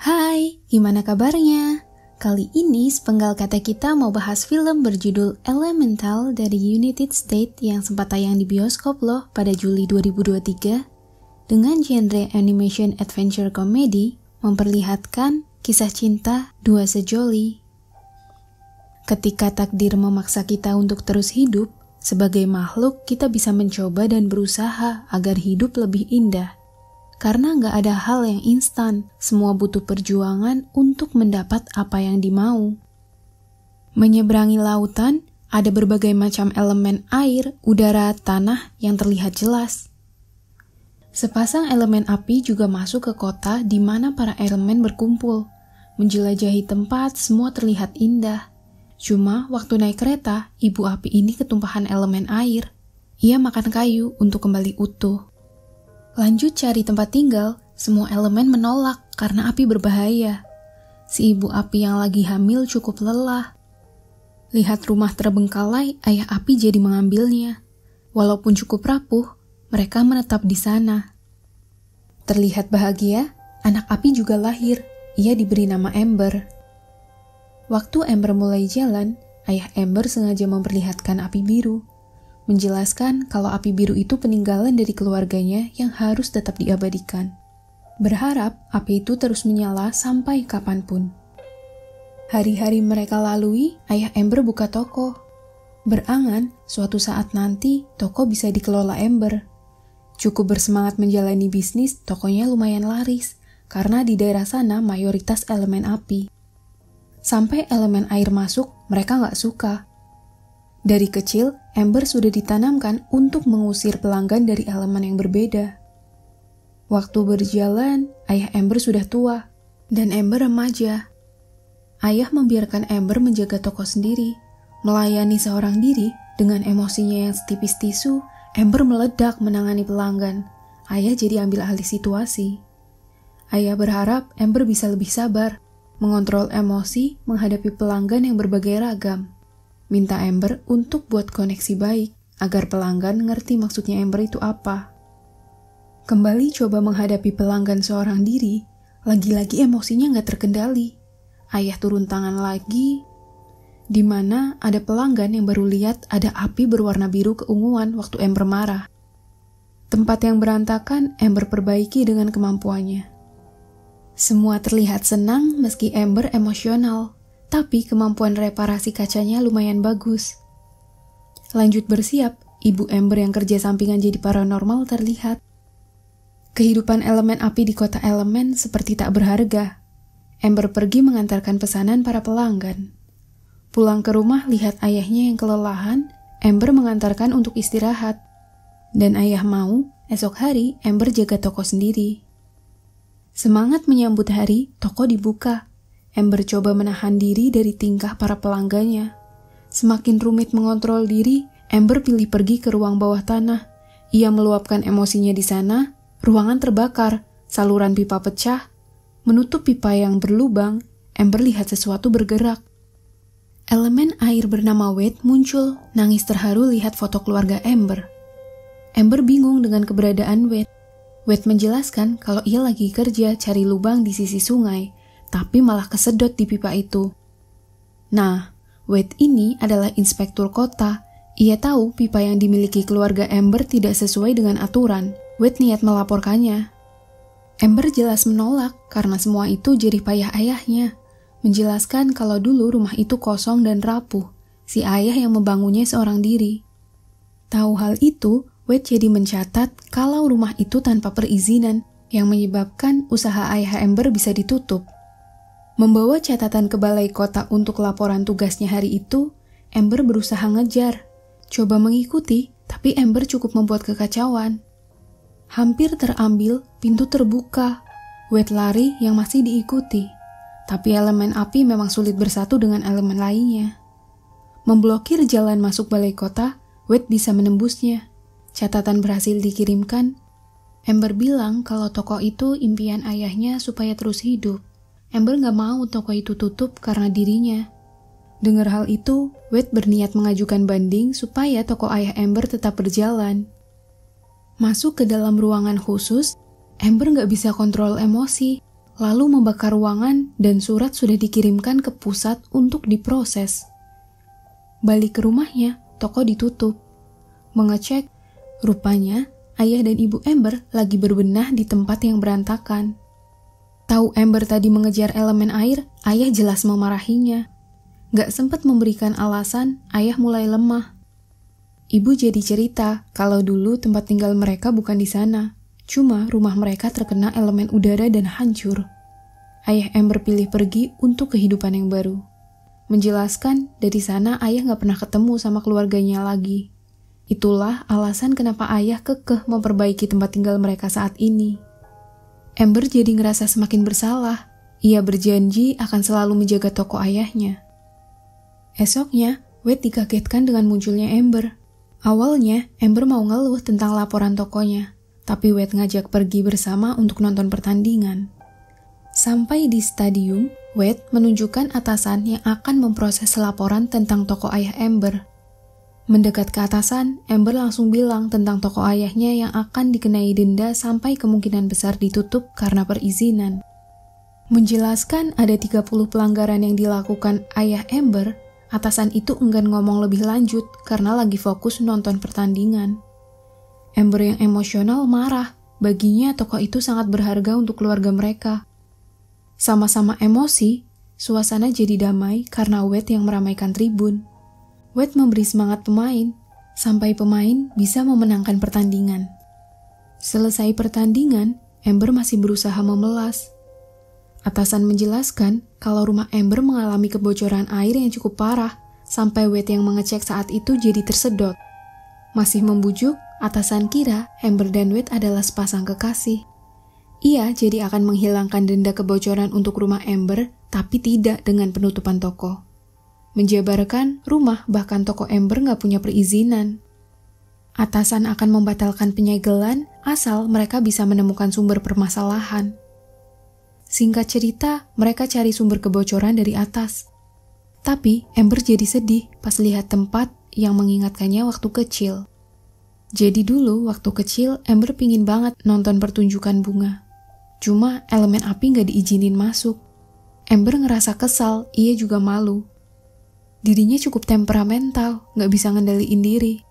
Hai, gimana kabarnya? Kali ini sepenggal kata kita mau bahas film berjudul Elemental dari United States yang sempat tayang di bioskop loh pada Juli 2023. Dengan genre animation adventure comedy, memperlihatkan kisah cinta dua sejoli. Ketika takdir memaksa kita untuk terus hidup, sebagai makhluk kita bisa mencoba dan berusaha agar hidup lebih indah. Karena nggak ada hal yang instan, semua butuh perjuangan untuk mendapat apa yang dimau. Menyeberangi lautan, ada berbagai macam elemen air, udara, tanah yang terlihat jelas. Sepasang elemen api juga masuk ke kota di mana para elemen berkumpul. Menjelajahi tempat, semua terlihat indah. Cuma waktu naik kereta, ibu api ini ketumpahan elemen air. Ia makan kayu untuk kembali utuh. Lanjut cari tempat tinggal, semua elemen menolak karena api berbahaya. Si ibu api yang lagi hamil cukup lelah. Lihat rumah terbengkalai, ayah api jadi mengambilnya. Walaupun cukup rapuh, mereka menetap di sana. Terlihat bahagia, anak api juga lahir. Ia diberi nama Ember. Waktu Ember mulai jalan, ayah Ember sengaja memperlihatkan api biru. Menjelaskan kalau api biru itu peninggalan dari keluarganya yang harus tetap diabadikan. Berharap api itu terus menyala sampai kapanpun. Hari-hari mereka lalui, ayah Ember buka toko. Berangan, suatu saat nanti toko bisa dikelola Ember. Cukup bersemangat menjalani bisnis, tokonya lumayan laris, karena di daerah sana mayoritas elemen api. Sampai elemen air masuk, mereka nggak suka. Dari kecil, Ember sudah ditanamkan untuk mengusir pelanggan dari elemen yang berbeda. Waktu berjalan, ayah Ember sudah tua, dan Ember remaja. Ayah membiarkan Ember menjaga toko sendiri, melayani seorang diri dengan emosinya yang setipis tisu. Ember meledak menangani pelanggan. Ayah jadi ambil alih situasi. Ayah berharap Ember bisa lebih sabar, mengontrol emosi menghadapi pelanggan yang berbagai ragam. Minta Ember untuk buat koneksi baik, agar pelanggan ngerti maksudnya Ember itu apa. Kembali coba menghadapi pelanggan seorang diri, lagi-lagi emosinya nggak terkendali. Ayah turun tangan lagi, di mana ada pelanggan yang baru lihat ada api berwarna biru keunguan waktu Ember marah. Tempat yang berantakan, Ember perbaiki dengan kemampuannya. Semua terlihat senang meski Ember emosional. Tapi kemampuan reparasi kacanya lumayan bagus. Lanjut bersiap, ibu Ember yang kerja sampingan jadi paranormal terlihat. Kehidupan elemen api di kota elemen seperti tak berharga. Ember pergi mengantarkan pesanan para pelanggan. Pulang ke rumah lihat ayahnya yang kelelahan, Ember mengantarkan untuk istirahat. Dan ayah mau, esok hari Ember jaga toko sendiri. Semangat menyambut hari, toko dibuka. Ember coba menahan diri dari tingkah para pelanggannya. Semakin rumit mengontrol diri, Ember pilih pergi ke ruang bawah tanah. Ia meluapkan emosinya di sana, ruangan terbakar, saluran pipa pecah. Menutup pipa yang berlubang, Ember lihat sesuatu bergerak. Elemen air bernama Wade muncul, nangis terharu lihat foto keluarga Ember. Ember bingung dengan keberadaan Wade. Wade menjelaskan kalau ia lagi kerja cari lubang di sisi sungai, tapi malah kesedot di pipa itu. Nah, Wade ini adalah inspektur kota. Ia tahu pipa yang dimiliki keluarga Ember tidak sesuai dengan aturan. Wade niat melaporkannya. Ember jelas menolak karena semua itu jerih payah ayahnya. Menjelaskan kalau dulu rumah itu kosong dan rapuh. Si ayah yang membangunnya seorang diri. Tahu hal itu, Wade jadi mencatat kalau rumah itu tanpa perizinan yang menyebabkan usaha ayah Ember bisa ditutup. Membawa catatan ke balai kota untuk laporan tugasnya hari itu, Ember berusaha ngejar. Coba mengikuti, tapi Ember cukup membuat kekacauan. Hampir terambil, pintu terbuka. Wade lari yang masih diikuti. Tapi elemen api memang sulit bersatu dengan elemen lainnya. Memblokir jalan masuk balai kota, Wade bisa menembusnya. Catatan berhasil dikirimkan. Ember bilang kalau toko itu impian ayahnya supaya terus hidup. Ember gak mau toko itu tutup karena dirinya. Dengar hal itu, Wade berniat mengajukan banding supaya toko ayah Ember tetap berjalan. Masuk ke dalam ruangan khusus, Ember gak bisa kontrol emosi. lalu membakar ruangan dan surat sudah dikirimkan ke pusat untuk diproses. Balik ke rumahnya, toko ditutup. Mengecek, rupanya ayah dan ibu Amber lagi berbenah di tempat yang berantakan. Tahu Amber tadi mengejar elemen air, ayah jelas memarahinya. Gak sempat memberikan alasan, ayah mulai lemah. Ibu jadi cerita kalau dulu tempat tinggal mereka bukan di sana. Cuma rumah mereka terkena elemen udara dan hancur. Ayah Amber pilih pergi untuk kehidupan yang baru. Menjelaskan dari sana ayah gak pernah ketemu sama keluarganya lagi. Itulah alasan kenapa ayah kekeh memperbaiki tempat tinggal mereka saat ini. Amber jadi ngerasa semakin bersalah. Ia berjanji akan selalu menjaga toko ayahnya. Esoknya, Wade dikagetkan dengan munculnya Amber. Awalnya, Amber mau ngeluh tentang laporan tokonya, tapi Wade ngajak pergi bersama untuk nonton pertandingan. Sampai di stadium, Wade menunjukkan atasan yang akan memproses laporan tentang toko ayah Amber. Mendekat ke atasan, Amber langsung bilang tentang toko ayahnya yang akan dikenai denda sampai kemungkinan besar ditutup karena perizinan. Menjelaskan ada 30 pelanggaran yang dilakukan ayah Amber, atasan itu enggan ngomong lebih lanjut karena lagi fokus nonton pertandingan. Amber yang emosional marah, baginya toko itu sangat berharga untuk keluarga mereka. Sama-sama emosi, suasana jadi damai karena Wade yang meramaikan tribun. Wade memberi semangat pemain, sampai pemain bisa memenangkan pertandingan. Selesai pertandingan, Amber masih berusaha memelas. Atasan menjelaskan kalau rumah Amber mengalami kebocoran air yang cukup parah, sampai Wade yang mengecek saat itu jadi tersedot. Masih membujuk, atasan kira Amber dan Wade adalah sepasang kekasih. Ia jadi akan menghilangkan denda kebocoran untuk rumah Amber, tapi tidak dengan penutupan toko. Menjabarkan rumah bahkan toko Amber nggak punya perizinan. Atasan akan membatalkan penyegelan asal mereka bisa menemukan sumber permasalahan. Singkat cerita, mereka cari sumber kebocoran dari atas. Tapi Amber jadi sedih pas lihat tempat yang mengingatkannya waktu kecil. Jadi dulu waktu kecil Amber pingin banget nonton pertunjukan bunga. Cuma elemen api gak diizinin masuk. Amber ngerasa kesal, ia juga malu. Dirinya cukup temperamental, gak bisa ngendaliin diri.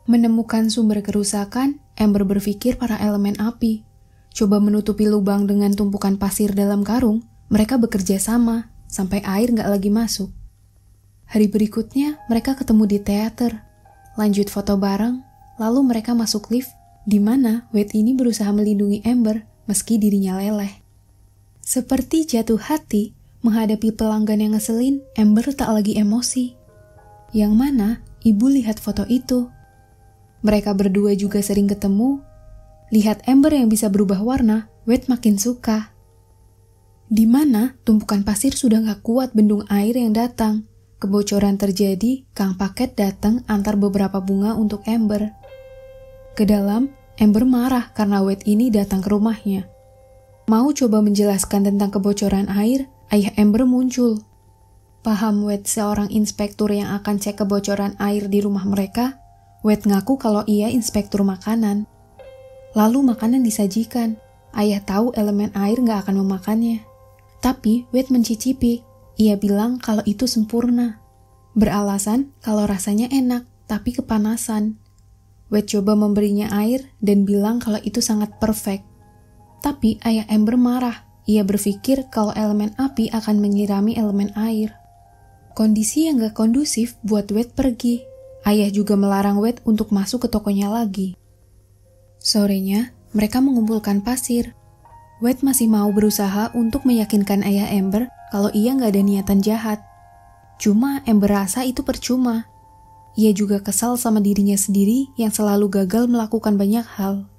Menemukan sumber kerusakan, Amber berpikir para elemen api. Coba menutupi lubang dengan tumpukan pasir dalam karung, mereka bekerja sama, sampai air gak lagi masuk. Hari berikutnya, mereka ketemu di teater. Lanjut foto bareng, lalu mereka masuk lift, di mana Wade ini berusaha melindungi Amber, meski dirinya leleh. Seperti jatuh hati, menghadapi pelanggan yang ngeselin, Amber tak lagi emosi. Yang mana, ibu lihat foto itu. Mereka berdua juga sering ketemu. Lihat Amber yang bisa berubah warna, Wade makin suka. Di mana tumpukan pasir sudah gak kuat bendung air yang datang. Kebocoran terjadi, Kang Paket datang antar beberapa bunga untuk Amber. Ke dalam, Amber marah karena Wade ini datang ke rumahnya. Mau coba menjelaskan tentang kebocoran air, ayah Amber muncul. Paham Wade seorang inspektur yang akan cek kebocoran air di rumah mereka, Wade ngaku kalau ia inspektur makanan. Lalu makanan disajikan. Ayah tahu elemen air gak akan memakannya. Tapi Wade mencicipi. Ia bilang kalau itu sempurna. Beralasan kalau rasanya enak, tapi kepanasan. Wade coba memberinya air dan bilang kalau itu sangat perfect. Tapi ayah Amber marah. Ia berpikir kalau elemen api akan menyirami elemen air. Kondisi yang gak kondusif buat Wade pergi. Ayah juga melarang Wade untuk masuk ke tokonya lagi. Sorenya, mereka mengumpulkan pasir. Wade masih mau berusaha untuk meyakinkan ayah Amber kalau ia nggak ada niatan jahat. Cuma Amber rasa itu percuma. Ia juga kesal sama dirinya sendiri yang selalu gagal melakukan banyak hal.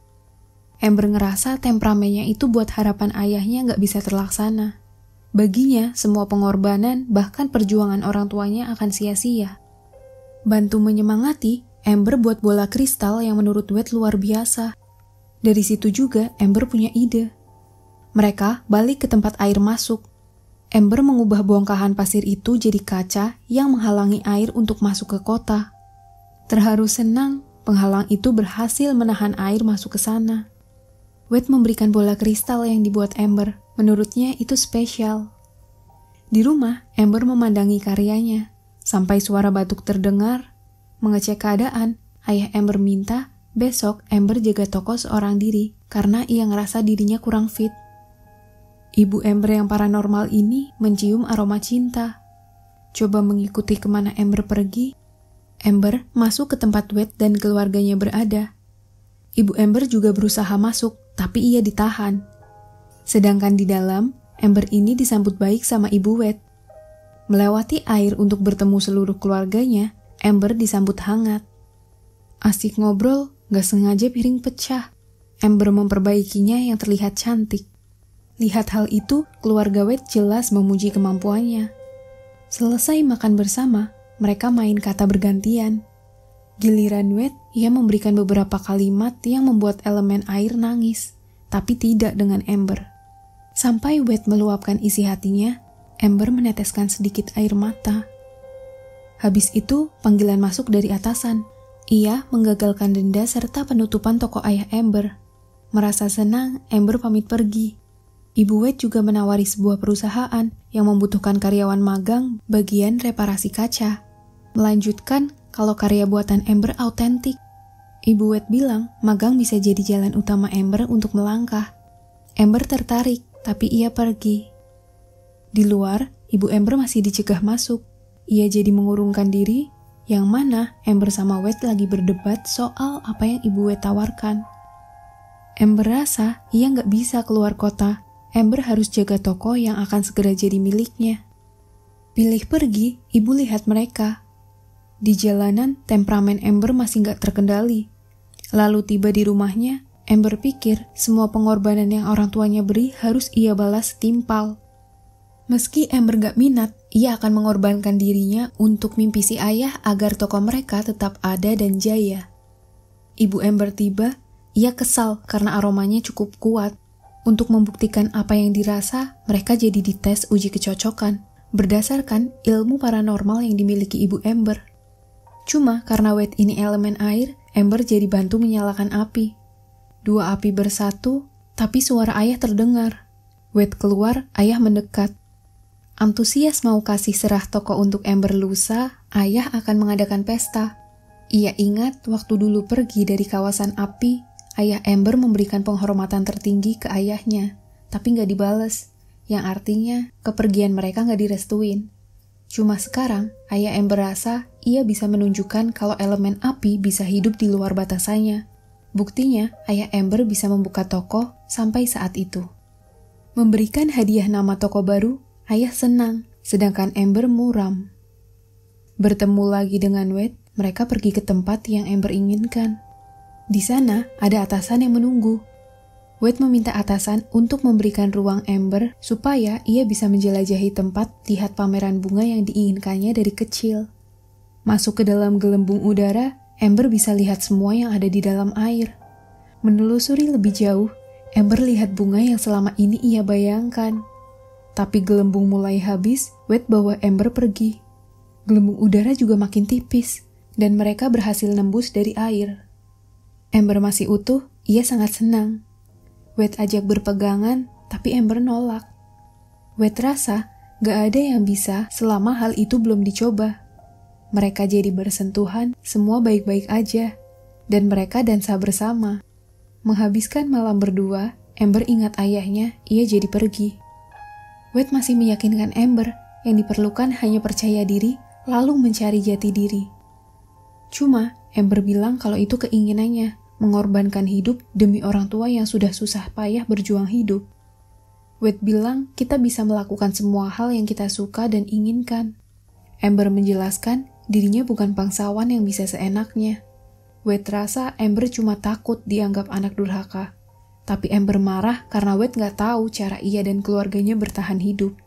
Amber ngerasa temperamennya itu buat harapan ayahnya nggak bisa terlaksana. Baginya, semua pengorbanan bahkan perjuangan orang tuanya akan sia-sia. Bantu menyemangati, Amber buat bola kristal yang menurut Wade luar biasa. Dari situ juga Amber punya ide. Mereka balik ke tempat air masuk. Amber mengubah bongkahan pasir itu jadi kaca yang menghalangi air untuk masuk ke kota. Terharu senang, penghalang itu berhasil menahan air masuk ke sana. Wade memberikan bola kristal yang dibuat Amber. Menurutnya itu spesial. Di rumah, Amber memandangi karyanya. Sampai suara batuk terdengar. Mengecek keadaan, ayah Amber minta besok Amber jaga toko seorang diri karena ia ngerasa dirinya kurang fit. Ibu Amber yang paranormal ini mencium aroma cinta. Coba mengikuti kemana Amber pergi. Amber masuk ke tempat Wade dan keluarganya berada. Ibu Amber juga berusaha masuk, tapi ia ditahan. Sedangkan di dalam, Amber ini disambut baik sama Ibu Wade. Melewati air untuk bertemu seluruh keluarganya, Amber disambut hangat. Asik ngobrol, gak sengaja piring pecah. Amber memperbaikinya yang terlihat cantik. Lihat hal itu, keluarga Wade jelas memuji kemampuannya. Selesai makan bersama, mereka main kata bergantian. Giliran Wade, ia memberikan beberapa kalimat yang membuat elemen air nangis, tapi tidak dengan Amber. Sampai Wade meluapkan isi hatinya, Amber meneteskan sedikit air mata. Habis itu, panggilan masuk dari atasan. Ia menggagalkan denda serta penutupan toko ayah Amber. Merasa senang, Amber pamit pergi. Ibu Wade juga menawari sebuah perusahaan yang membutuhkan karyawan magang bagian reparasi kaca. Melanjutkan kalau karya buatan Amber autentik. Ibu Wade bilang magang bisa jadi jalan utama Amber untuk melangkah. Amber tertarik, tapi ia pergi. Di luar, Ibu Amber masih dicegah masuk. Ia jadi mengurungkan diri, yang mana Amber sama Wade lagi berdebat soal apa yang Ibu Wade tawarkan. Amber rasa ia nggak bisa keluar kota. Amber harus jaga toko yang akan segera jadi miliknya. Pilih pergi, ibu lihat mereka. Di jalanan, temperamen Amber masih nggak terkendali. Lalu tiba di rumahnya, Amber pikir semua pengorbanan yang orang tuanya beri harus ia balas setimpal. Meski Amber nggak minat, ia akan mengorbankan dirinya untuk mimpi si ayah agar toko mereka tetap ada dan jaya. Ibu Amber tiba, ia kesal karena aromanya cukup kuat. Untuk membuktikan apa yang dirasa, mereka jadi dites uji kecocokan berdasarkan ilmu paranormal yang dimiliki Ibu Amber. Cuma karena Wade ini elemen air, Amber jadi bantu menyalakan api. Dua api bersatu, tapi suara ayah terdengar. Wade keluar, ayah mendekat. Antusias mau kasih serah toko untuk Amber lusa, ayah akan mengadakan pesta. Ia ingat waktu dulu pergi dari kawasan api, ayah Amber memberikan penghormatan tertinggi ke ayahnya, tapi nggak dibales, yang artinya kepergian mereka nggak direstuin. Cuma sekarang, ayah Amber rasa ia bisa menunjukkan kalau elemen api bisa hidup di luar batasannya. Buktinya, ayah Amber bisa membuka toko sampai saat itu. Memberikan hadiah nama toko baru, ayah senang, sedangkan Amber muram. Bertemu lagi dengan Wade, mereka pergi ke tempat yang Amber inginkan. Di sana, ada atasan yang menunggu. Wade meminta atasan untuk memberikan ruang Amber supaya ia bisa menjelajahi tempat lihat pameran bunga yang diinginkannya dari kecil. Masuk ke dalam gelembung udara, Amber bisa lihat semua yang ada di dalam air. Menelusuri lebih jauh, Amber lihat bunga yang selama ini ia bayangkan. Tapi gelembung mulai habis, Wade bawa Amber pergi. Gelembung udara juga makin tipis, dan mereka berhasil nembus dari air. Amber masih utuh, ia sangat senang. Wade ajak berpegangan, tapi Amber nolak. Wade rasa gak ada yang bisa selama hal itu belum dicoba. Mereka jadi bersentuhan, semua baik-baik aja. Dan mereka dansa bersama. Menghabiskan malam berdua, Amber ingat ayahnya, ia jadi pergi. Wade masih meyakinkan Amber yang diperlukan hanya percaya diri, lalu mencari jati diri. Cuma, Amber bilang kalau itu keinginannya, mengorbankan hidup demi orang tua yang sudah susah payah berjuang hidup. Wade bilang kita bisa melakukan semua hal yang kita suka dan inginkan. Amber menjelaskan dirinya bukan bangsawan yang bisa seenaknya. Wade rasa Amber cuma takut dianggap anak durhaka. Tapi Amber marah karena Wade gak tahu cara ia dan keluarganya bertahan hidup.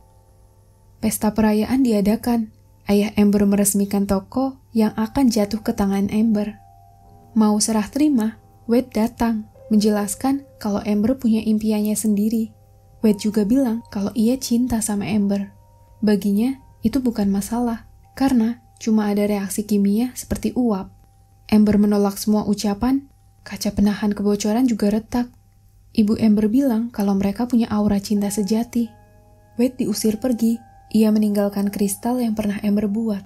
Pesta perayaan diadakan. Ayah Amber meresmikan toko yang akan jatuh ke tangan Amber. Mau serah terima, Wade datang, menjelaskan kalau Amber punya impiannya sendiri. Wade juga bilang kalau ia cinta sama Amber. Baginya, itu bukan masalah, karena cuma ada reaksi kimia seperti uap. Amber menolak semua ucapan, kaca penahan kebocoran juga retak. Ibu Amber bilang kalau mereka punya aura cinta sejati. Wade diusir pergi, ia meninggalkan kristal yang pernah Amber buat.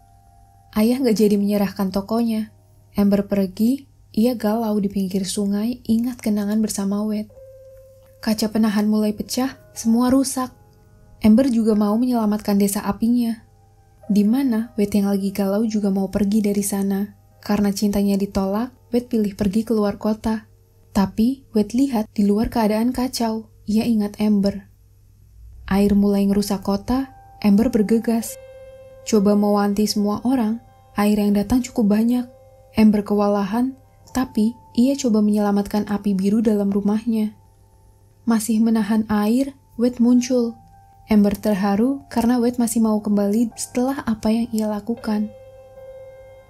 Ayah gak jadi menyerahkan tokonya. Amber pergi, ia galau di pinggir sungai, ingat kenangan bersama Wade. Kaca penahan mulai pecah, semua rusak. Amber juga mau menyelamatkan desa apinya. Di mana Wade yang lagi galau juga mau pergi dari sana. Karena cintanya ditolak, Wade pilih pergi keluar kota. Tapi Wade lihat di luar keadaan kacau. Ia ingat Amber. Air mulai ngerusak kota, Amber bergegas. Coba mewanti semua orang, air yang datang cukup banyak. Amber kewalahan, tapi ia coba menyelamatkan api biru dalam rumahnya. Masih menahan air, Wade muncul. Amber terharu karena Wade masih mau kembali setelah apa yang ia lakukan.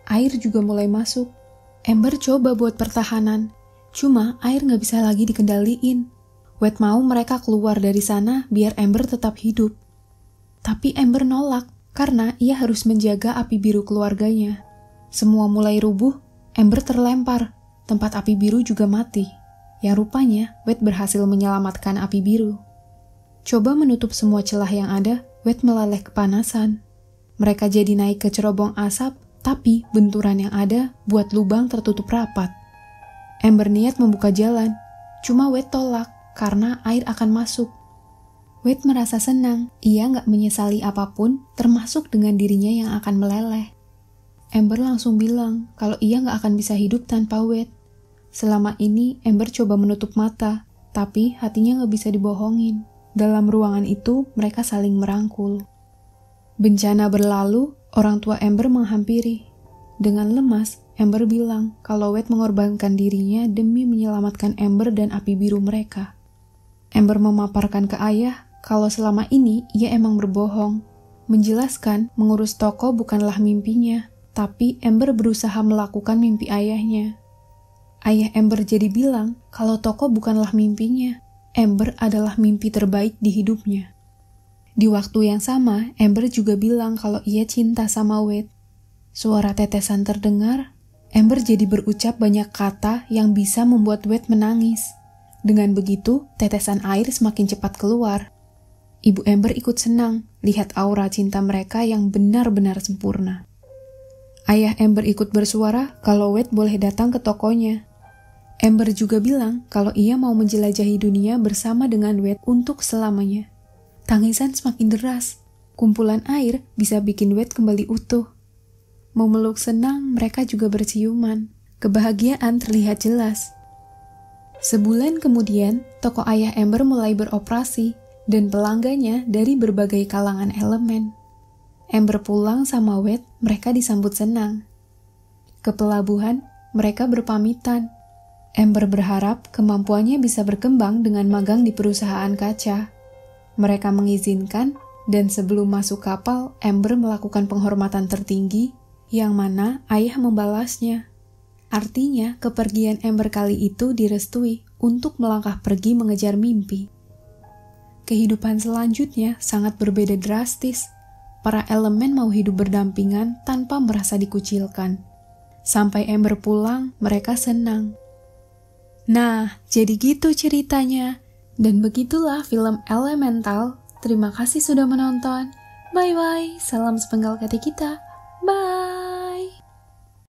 Air juga mulai masuk. Amber coba buat pertahanan. Cuma air gak bisa lagi dikendaliin. Wade mau mereka keluar dari sana biar Amber tetap hidup. Tapi Amber nolak karena ia harus menjaga api biru keluarganya. Semua mulai rubuh, Amber terlempar. Tempat api biru juga mati. Yang rupanya Wade berhasil menyelamatkan api biru. Coba menutup semua celah yang ada, Wade meleleh kepanasan. Mereka jadi naik ke cerobong asap, tapi benturan yang ada buat lubang tertutup rapat. Amber niat membuka jalan, cuma Wade tolak karena air akan masuk. Wade merasa senang, ia gak menyesali apapun termasuk dengan dirinya yang akan meleleh. Amber langsung bilang kalau ia gak akan bisa hidup tanpa Wade. Selama ini Amber coba menutup mata, tapi hatinya gak bisa dibohongin. Dalam ruangan itu mereka saling merangkul. Bencana berlalu, orang tua Amber menghampiri. Dengan lemas, Amber bilang kalau Wade mengorbankan dirinya demi menyelamatkan Amber dan api biru mereka. Amber memaparkan ke ayah kalau selama ini ia emang berbohong. Menjelaskan mengurus toko bukanlah mimpinya, tapi Amber berusaha melakukan mimpi ayahnya. Ayah Amber jadi bilang kalau toko bukanlah mimpinya, Amber adalah mimpi terbaik di hidupnya. Di waktu yang sama, Amber juga bilang kalau ia cinta sama Wade. Suara tetesan terdengar, Amber jadi berucap banyak kata yang bisa membuat Wade menangis. Dengan begitu, tetesan air semakin cepat keluar. Ibu Amber ikut senang lihat aura cinta mereka yang benar-benar sempurna. Ayah Amber ikut bersuara kalau Wade boleh datang ke tokonya. Amber juga bilang kalau ia mau menjelajahi dunia bersama dengan Wade untuk selamanya. Tangisan semakin deras. Kumpulan air bisa bikin Wade kembali utuh. Memeluk senang, mereka juga berciuman. Kebahagiaan terlihat jelas. Sebulan kemudian, toko ayah Amber mulai beroperasi dan pelanggannya dari berbagai kalangan elemen. Amber pulang sama Wade, mereka disambut senang. Ke pelabuhan, mereka berpamitan. Amber berharap kemampuannya bisa berkembang dengan magang di perusahaan kaca. Mereka mengizinkan, dan sebelum masuk kapal, Amber melakukan penghormatan tertinggi, yang mana ayah membalasnya. Artinya, kepergian Amber kali itu direstui untuk melangkah pergi mengejar mimpi. Kehidupan selanjutnya sangat berbeda drastis. Para elemen mau hidup berdampingan tanpa merasa dikucilkan. Sampai Amber pulang, mereka senang. Nah, jadi gitu ceritanya. Dan begitulah film Elemental. Terima kasih sudah menonton. Bye-bye, salam sepenggal kata kita. Bye!